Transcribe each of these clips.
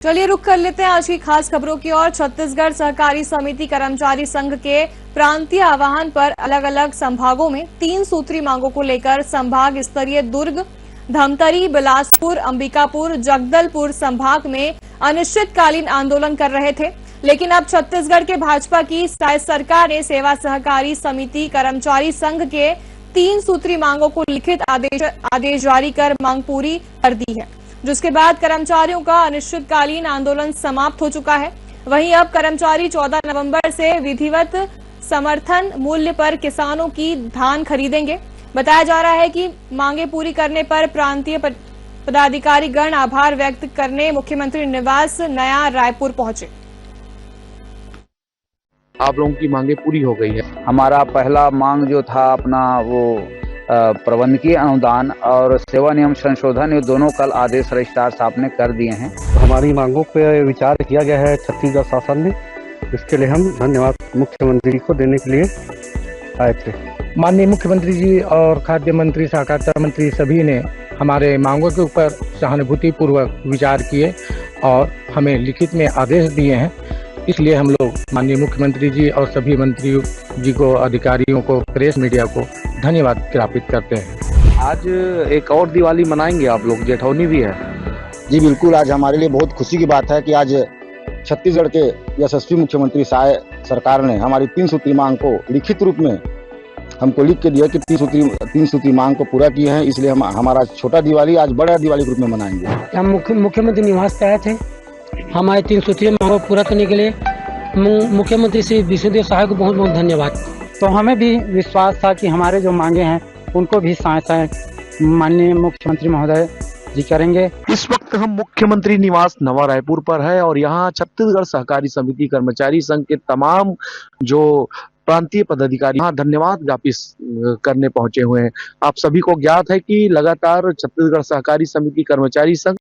चलिए रुक कर लेते हैं आज की खास खबरों की ओर। छत्तीसगढ़ सहकारी समिति कर्मचारी संघ के प्रांतीय आह्वान पर अलग अलग संभागों में 3 सूत्री मांगों को लेकर संभाग स्तरीय दुर्ग, धमतरी, बिलासपुर, अंबिकापुर, जगदलपुर संभाग में अनिश्चितकालीन आंदोलन कर रहे थे। लेकिन अब छत्तीसगढ़ के भाजपा की सरकार ने सेवा सहकारी समिति कर्मचारी संघ के 3 सूत्री मांगों को लिखित आदेश जारी कर मांग पूरी कर दी है, जिसके बाद कर्मचारियों का अनिश्चितकालीन आंदोलन समाप्त हो चुका है। वहीं अब कर्मचारी 14 नवंबर से विधिवत समर्थन मूल्य पर किसानों की धान खरीदेंगे। बताया जा रहा है कि मांगे पूरी करने पर प्रांतीय पदाधिकारी गण आभार व्यक्त करने मुख्यमंत्री निवास नया रायपुर पहुंचे। आप लोगों की मांगे पूरी हो गई है। हमारा पहला मांग जो था अपना वो प्रबंधकीय अनुदान और सेवा नियम संशोधन, ये दोनों कल आदेश रजिस्ट्रार साहब ने कर दिए हैं। हमारी मांगों पे विचार किया गया है छत्तीसगढ़ शासन ने, इसके लिए हम धन्यवाद मुख्यमंत्री को देने के लिए आए थे। माननीय मुख्यमंत्री जी और खाद्य मंत्री, सहकारिता मंत्री सभी ने हमारे मांगों के ऊपर सहानुभूति पूर्वक विचार किए और हमें लिखित में आदेश दिए हैं। इसलिए हम लोग माननीय मुख्यमंत्री जी और सभी मंत्रियों जी को, अधिकारियों को, प्रेस मीडिया को धन्यवाद ज्ञापित करते हैं। आज एक और दिवाली मनाएंगे आप लोग, जेठौनी भी है। जी बिल्कुल, आज हमारे लिए बहुत खुशी की बात है कि आज छत्तीसगढ़ के यशस्वी मुख्यमंत्री सरकार ने हमारी 3 सूत्री मांग को लिखित रूप में हमको लिख के दिया कि 3 सूत्री मांग को पूरा किए हैं। इसलिए हम हमारा छोटा दिवाली आज बड़ा दिवाली के रूप में मनाएंगे। हम मुख्यमंत्री निवास पे आए थे हमारे 3 सूत्री मांगों को पूरा करने के लिए। मुख्यमंत्री श्री विष्णुदेव साहब को बहुत बहुत धन्यवाद। तो हमें भी विश्वास था कि हमारे जो मांगे हैं उनको भी सहायता माननीय मुख्यमंत्री महोदय जी करेंगे। इस वक्त हम मुख्यमंत्री निवास नवा रायपुर पर है और यहाँ छत्तीसगढ़ सहकारी समिति कर्मचारी संघ के तमाम जो प्रांतीय पदाधिकारी यहाँ धन्यवाद ज्ञापित करने पहुंचे हुए हैं। आप सभी को ज्ञात है कि लगातार छत्तीसगढ़ सहकारी समिति कर्मचारी संघ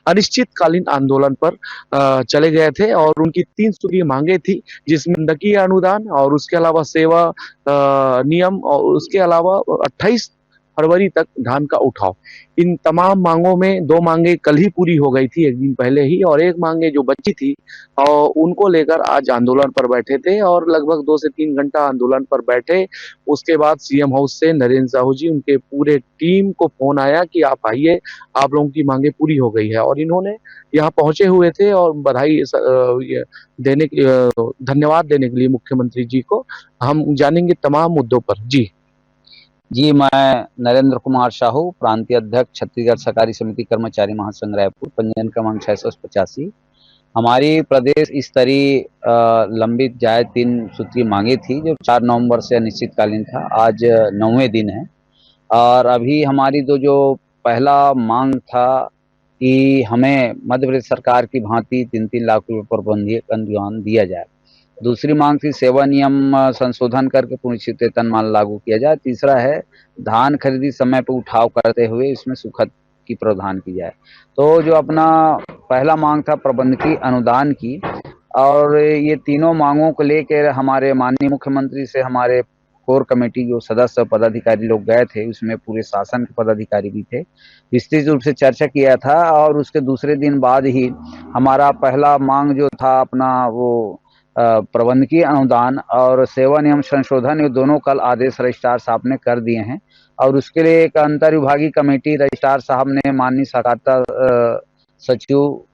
अनिश्चितकालीन आंदोलन पर चले गए थे और उनकी 3 सूत्रीय मांगे थी, जिसमें प्रबंधकीय अनुदान और उसके अलावा सेवा नियम और उसके अलावा 28 फरवरी तक धान का उठाव। इन तमाम मांगों में 2 मांगे कल ही पूरी हो गई थी, एक दिन पहले ही, और एक मांगे जो बची थी और उनको लेकर आज आंदोलन पर बैठे थे और लगभग 2 से 3 घंटा आंदोलन पर बैठे। उसके बाद सीएम हाउस से नरेंद्र साहू जी, उनके पूरे टीम को फोन आया कि आप आइए, आप लोगों की मांगे पूरी हो गई है। और इन्होंने यहाँ पहुंचे हुए थे और बधाई देने, धन्यवाद देने के लिए मुख्यमंत्री जी को। हम जानेंगे तमाम मुद्दों पर। जी, मैं नरेंद्र कुमार साहू, प्रांतीय अध्यक्ष छत्तीसगढ़ सहकारी समिति कर्मचारी महासंघ रायपुर, पंजीयन क्रमांक 685। हमारी प्रदेश स्तरीय लंबित जायज 3 सूत्री मांगे थी जो 4 नवंबर से अनिश्चितकालीन था। आज 9वें दिन है और अभी हमारी जो पहला मांग था कि हमें मध्य प्रदेश सरकार की भांति 3-3 लाख रुपये प्रबंधकीय अनुदान दिया जाए। दूसरी मांग थी सेवा नियम संशोधन करके पुनरीक्षित वेतनमान लागू किया जाए। तीसरा है धान खरीदी समय पर उठाव करते हुए इसमें सुखद की प्रावधान की जाए। तो जो अपना पहला मांग था प्रबंधकीय अनुदान की, और ये तीनों मांगों को लेकर हमारे माननीय मुख्यमंत्री से हमारे कोर कमेटी जो सदस्य पदाधिकारी लोग गए थे, उसमें पूरे शासन के पदाधिकारी भी थे, विस्तृत रूप से चर्चा किया था। और उसके दूसरे दिन बाद ही हमारा पहला मांग जो था अपना वो प्रबंधकीय अनुदान और सेवा नियम संशोधन, ये दोनों कल आदेश रजिस्ट्रार साहब ने कर दिए हैं और उसके लिए एक अंतर विभागीय कमेटी रजिस्ट्रार साहब ने माननीय सहकारिता सचिव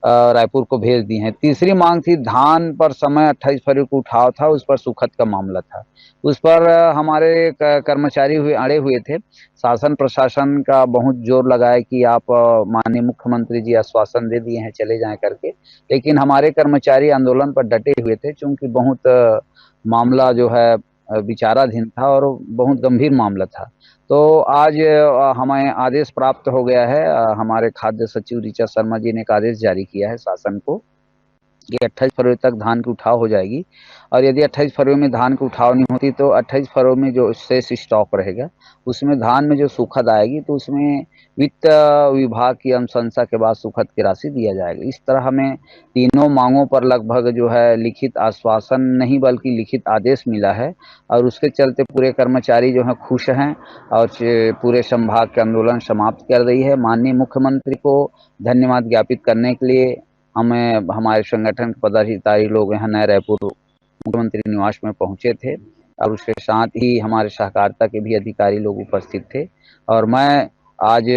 रायपुर को भेज दी है। तीसरी मांग थी धान पर समय 28 फरवरी को उठाव था, उस पर सुखद का मामला था। उस पर हमारे कर्मचारी अड़े हुए थे। शासन प्रशासन का बहुत जोर लगाया कि आप माननीय मुख्यमंत्री जी आश्वासन दे दिए हैं, चले जाएं करके, लेकिन हमारे कर्मचारी आंदोलन पर डटे हुए थे क्योंकि बहुत मामला जो है विचाराधीन था और बहुत गंभीर मामला था। तो आज हमें आदेश प्राप्त हो गया है। हमारे खाद्य सचिव ऋचा शर्मा जी ने एक आदेश जारी किया है शासन को कि 28 फरवरी तक धान की उठाव हो जाएगी और यदि 28 फरवरी में धान की उठाव नहीं होती तो 28 फरवरी में जो शेष स्टॉक रहेगा उसमें धान में जो सुखद आएगी तो उसमें वित्त विभाग की अनुशंसा के बाद सुखद की राशि दिया जाएगा। इस तरह हमें तीनों मांगों पर लगभग जो है लिखित आश्वासन नहीं बल्कि लिखित आदेश मिला है और उसके चलते पूरे कर्मचारी जो हैं खुश हैं और पूरे संभाग के आंदोलन समाप्त कर रही है। माननीय मुख्यमंत्री को धन्यवाद ज्ञापित करने के लिए हमें हमारे संगठन के पदाधिकारी लोग यहाँ नए रायपुर मुख्यमंत्री निवास में पहुंचे थे और उसके साथ ही हमारे सहकारिता के भी अधिकारी लोग उपस्थित थे। और मैं आज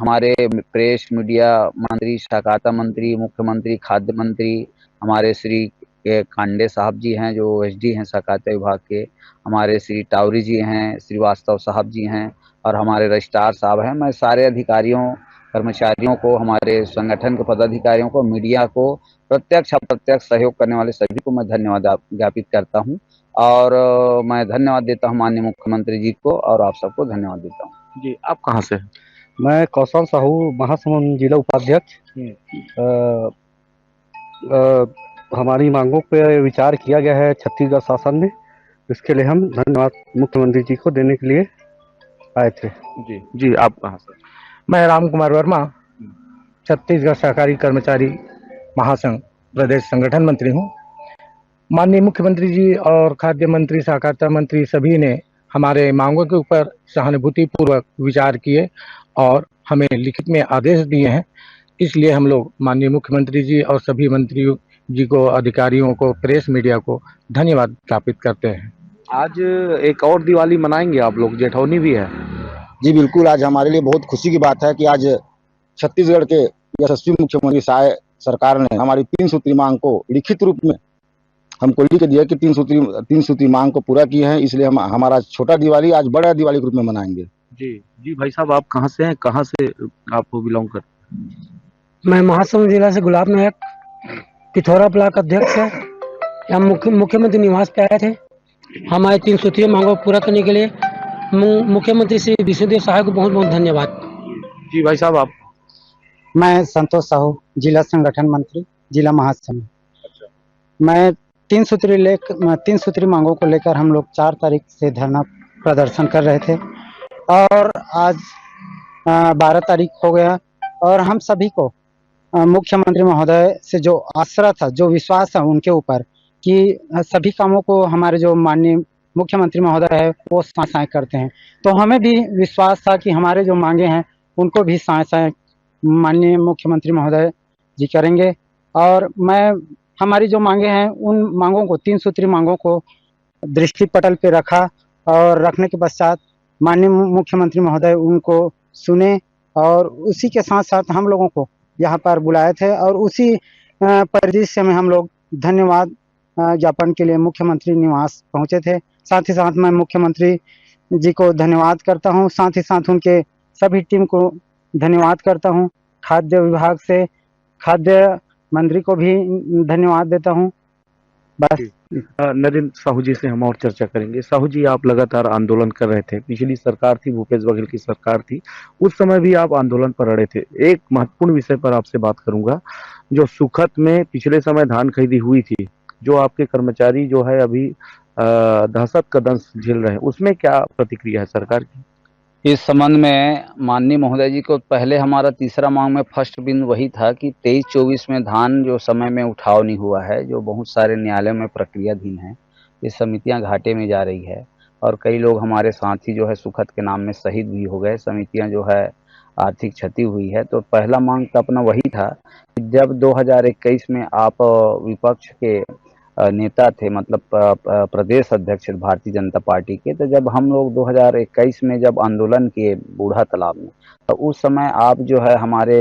हमारे प्रेस मीडिया मंत्री, सहकारिता मंत्री, मुख्यमंत्री, खाद्य मंत्री, हमारे श्री खांडे साहब जी हैं जो एसडी हैं सहकारिता विभाग के, हमारे श्री टावरी जी हैं, श्रीवास्तव साहब जी हैं और हमारे रजिस्ट्रार साहब हैं। मैं सारे अधिकारियों, कर्मचारियों को, हमारे संगठन के पदाधिकारियों को, मीडिया को, प्रत्यक्ष अप्रत्यक्ष सहयोग करने वाले सभी को मैं धन्यवाद ज्ञापित करता हूं और मैं धन्यवाद देता हूं माननीय मुख्यमंत्री जी को और आप सबको धन्यवाद देता हूं। जी, आप कहाँ से? मैं कौशल साहू, महासमुंद जिला उपाध्यक्ष। हमारी मांगों पे विचार किया गया है छत्तीसगढ़ शासन में, इसके लिए हम धन्यवाद मुख्यमंत्री जी को देने के लिए आए थे। जी, आप कहाँ से? मैं राम कुमार वर्मा, छत्तीसगढ़ सहकारी कर्मचारी महासंघ प्रदेश संगठन मंत्री हूँ। माननीय मुख्यमंत्री जी और खाद्य मंत्री, सहकारिता मंत्री सभी ने हमारे मांगों के ऊपर सहानुभूति पूर्वक विचार किए और हमें लिखित में आदेश दिए हैं। इसलिए हम लोग माननीय मुख्यमंत्री जी और सभी मंत्रियों जी को, अधिकारियों को, प्रेस मीडिया को धन्यवाद ज्ञापित करते हैं। आज एक और दिवाली मनाएंगे आप लोग, जेठौनी भी है। जी बिल्कुल, आज हमारे लिए बहुत खुशी की बात है कि आज छत्तीसगढ़ के यशस्वी मुख्यमंत्री साय सरकार ने हमारी 3 सूत्री मांग को लिखित रूप में हमको लिख दिया कि 3 सूत्री मांग को पूरा किए हैं। इसलिए हम हमारा छोटा दिवाली आज बड़ा दिवाली के रूप में मनाएंगे। जी भाई साहब, आप कहाँ से हैं? कहाँ से आप बिलोंग करते हैं? मैं महासमुंद जिला से गुलाब नायक, पिथौरा ब्लॉक अध्यक्ष है। हम मुख्यमंत्री निवास पे आए थे हमारे 3 सूत्रीय मांगों को पूरा करने के लिए। मुख्यमंत्री श्री विष्णुदेव साहब को बहुत बहुत धन्यवाद। जी भाई साहब, आप? मैं संतोष साहू, जिला संगठन मंत्री, जिला महासमुंद। मैं 3 सूत्री मांगों को लेकर हम लोग 4 तारीख से धरना प्रदर्शन कर रहे थे और आज 12 तारीख हो गया और हम सभी को मुख्यमंत्री महोदय से जो आश्रय था, जो विश्वास है उनके ऊपर कि सभी कामों को हमारे जो माननीय मुख्यमंत्री महोदय है वो साय करते हैं, तो हमें भी विश्वास था कि हमारे जो मांगे हैं उनको भी साय माननीय मुख्यमंत्री महोदय जी करेंगे। और हमारी जो मांगे हैं उन मांगों को, 3 सूत्री मांगों को दृष्टि पटल पे रखा और रखने के पश्चात माननीय मुख्यमंत्री महोदय उनको सुने और उसी के साथ साथ हम लोगों को यहाँ पर बुलाए थे और उसी परिदृश्य में हम लोग धन्यवाद ज्ञापन के लिए मुख्यमंत्री निवास पहुँचे थे। साथ ही साथ मैं मुख्यमंत्री जी को धन्यवाद करता हूँ, साथ ही साथ उनके सभी टीम को धन्यवाद करता हूँ। खाद्य विभाग से खाद्य मंत्री को भी धन्यवाद देता हूँ। बस नरेंद्र साहू जी से हम और चर्चा करेंगे। साहू जी, आप लगातार आंदोलन कर रहे थे, पिछली सरकार थी, भूपेश बघेल की सरकार थी, उस समय भी आप आंदोलन पर अड़े थे। एक महत्वपूर्ण विषय पर आपसे बात करूंगा, जो सुखत में पिछले समय धान खरीदी हुई थी, जो आपके कर्मचारी जो है अभी दहशत का दंश झेल रहे हैं, उसमें क्या प्रतिक्रिया है सरकार की? इस संबंध में माननीय महोदय जी को पहले हमारा तीसरा मांग में फर्स्ट बिंदु वही था कि 23-24 में धान जो समय में उठाव नहीं हुआ है, जो बहुत सारे न्यायालयों में प्रक्रियाधीन है, ये समितियां घाटे में जा रही है और कई लोग हमारे साथी जो है सुखद के नाम में शहीद भी हो गए, समितियां जो है आर्थिक क्षति हुई है। तो पहला मांग तो अपना वही था कि जब 2021 में आप विपक्ष के नेता थे, मतलब प्रदेश अध्यक्ष भारतीय जनता पार्टी के, तो जब हम लोग 2021 में जब आंदोलन किए बूढ़ा तालाब में, तो उस समय आप जो है हमारे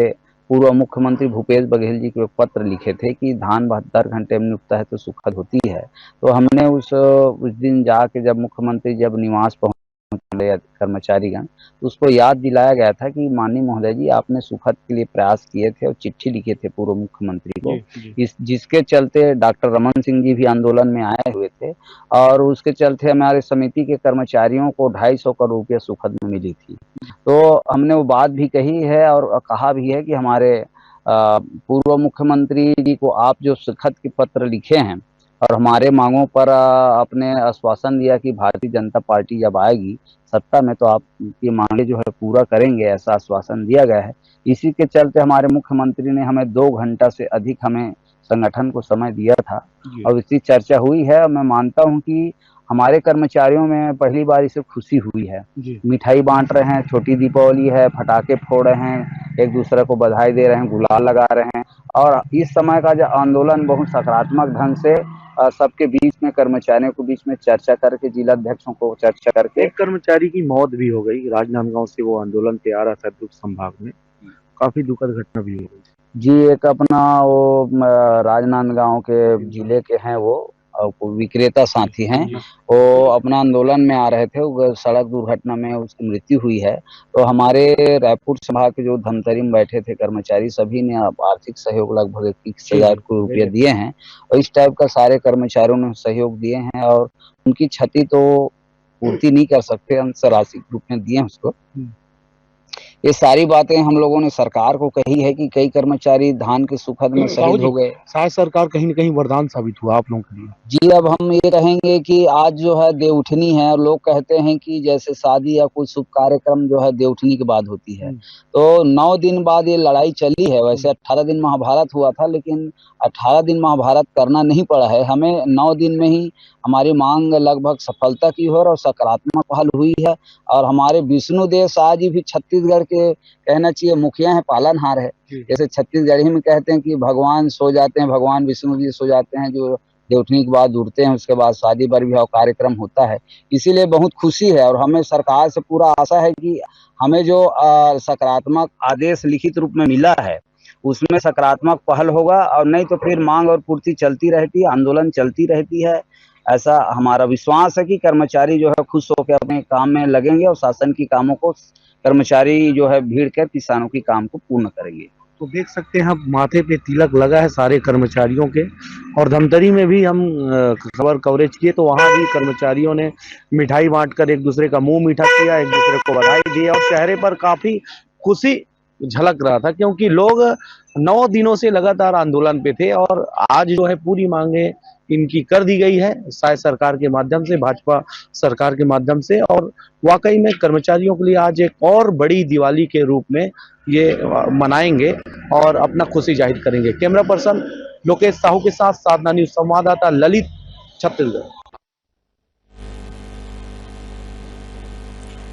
पूर्व मुख्यमंत्री भूपेश बघेल जी को एक पत्र लिखे थे कि धान 72 घंटे में उगता है तो सुखद होती है। तो हमने उस दिन जाके जब मुख्यमंत्री जब निवास पहुंचे कर्मचारीगण, तो उसको याद दिलाया गया था कि माननीय महोदय जी आपने सुखद के लिए प्रयास किए थे और चिट्ठी लिखे थे पूर्व मुख्यमंत्री को, जिसके चलते डॉक्टर रमन सिंह जी भी आंदोलन में आए हुए थे और उसके चलते हमारे समिति के कर्मचारियों को 250 करोड़ रुपये सुखद में मिली थी। तो हमने वो बात भी कही है और कहा भी है कि हमारे पूर्व मुख्यमंत्री जी को आप जो सुखद के पत्र लिखे हैं और हमारे मांगों पर आपने आश्वासन दिया कि भारतीय जनता पार्टी जब आएगी सत्ता में तो आप ये मांगे जो है पूरा करेंगे, ऐसा आश्वासन दिया गया है। इसी के चलते हमारे मुख्यमंत्री ने हमें 2 घंटा से अधिक हमें संगठन को समय दिया था और इसकी चर्चा हुई है। और मैं मानता हूं कि हमारे कर्मचारियों में पहली बार इसे खुशी हुई है, मिठाई बांट रहे हैं, छोटी दीपावली है, पटाखे फोड़ रहे हैं, एक दूसरे को बधाई दे रहे हैं, गुलाल लगा रहे हैं और इस समय का जो आंदोलन बहुत सकारात्मक ढंग से सबके बीच में, कर्मचारियों के बीच में चर्चा करके, जिला अध्यक्षों को चर्चा करके, एक कर्मचारी की मौत भी हो गई। राजनांदगांव से वो आंदोलन पे आ रहा था दुर्ग संभाग में, काफी दुखद घटना भी हो गई। जी, एक अपना वो राजनांदगांव के जिले के हैं, वो विक्रेता साथी हैं, वो अपना आंदोलन में आ रहे थे, वो सड़क दुर्घटना में उसकी मृत्यु हुई है। तो हमारे रायपुर संभाग के जो धमतरी में बैठे थे कर्मचारी, सभी ने आर्थिक सहयोग लगभग 21,000 रुपये दिए हैं, और इस टाइप का सारे कर्मचारियों ने सहयोग दिए हैं, और उनकी क्षति तो पूर्ति नहीं कर सकते, अंश राशि के रूप में दिए हैं उसको। ये सारी बातें हम लोगों ने सरकार को कही है कि कई कर्मचारी धान के सुखद में शहीद हो गए। शायद सरकार कहीं न कहीं वरदान साबित हुआ आप लोगों के लिए। जी, अब हम ये कहेंगे कि आज जो है देवउठनी है, और लोग कहते हैं कि जैसे शादी या कोई शुभ कार्यक्रम जो है देवउठनी के बाद होती है, तो 9 दिन बाद ये लड़ाई चली है। वैसे 18 दिन महाभारत हुआ था, लेकिन 18 दिन महाभारत करना नहीं पड़ा है हमें। 9 दिन में ही हमारी मांग लगभग सफलता की ओर और सकारात्मक पहल हुई है। और हमारे विष्णु देव शाह जी भी छत्तीसगढ़ के, कहना चाहिए, मुखिया है, पालनहार है। जैसे छत्तीसगढ़ी में कहते हैं कि भगवान सो जाते हैं, भगवान विष्णु जी सो जाते हैं, जो देवउठनी के बाद उठते हैं, उसके बाद शादी बर विवाह कार्यक्रम होता है। इसीलिए बहुत खुशी है, और हमें सरकार से पूरा आशा है कि हमें जो सकारात्मक आदेश लिखित रूप में मिला है, उसमें सकारात्मक पहल होगा, और नहीं तो फिर मांग और पूर्ति चलती रहती है, आंदोलन चलती रहती है। ऐसा हमारा विश्वास है कि कर्मचारी जो है खुश होकर अपने काम में लगेंगे, और शासन की कामों को कर्मचारी जो है भीड़ कर किसानों की काम को पूर्ण करेंगे। तो देख सकते हैं हम, माथे पे तिलक लगा है सारे कर्मचारियों के। और धमतरी में भी हम खबर कवरेज किए, तो वहां भी कर्मचारियों ने मिठाई बांटकर एक दूसरे का मुंह मीठा किया, एक दूसरे को बधाई दी, और चेहरे पर काफी खुशी झलक रहा था, क्योंकि लोग 9 दिनों से लगातार आंदोलन पे थे, और आज जो है पूरी मांगे इनकी कर दी गई है शायद सरकार के माध्यम से, भाजपा सरकार के माध्यम से। और वाकई में कर्मचारियों के लिए आज एक और बड़ी दिवाली के रूप में ये मनाएंगे और अपना खुशी जाहिर करेंगे। कैमरा पर्सन लोकेश साहू के साथ साधना न्यूज संवाददाता ललित, छत्तीसगढ़।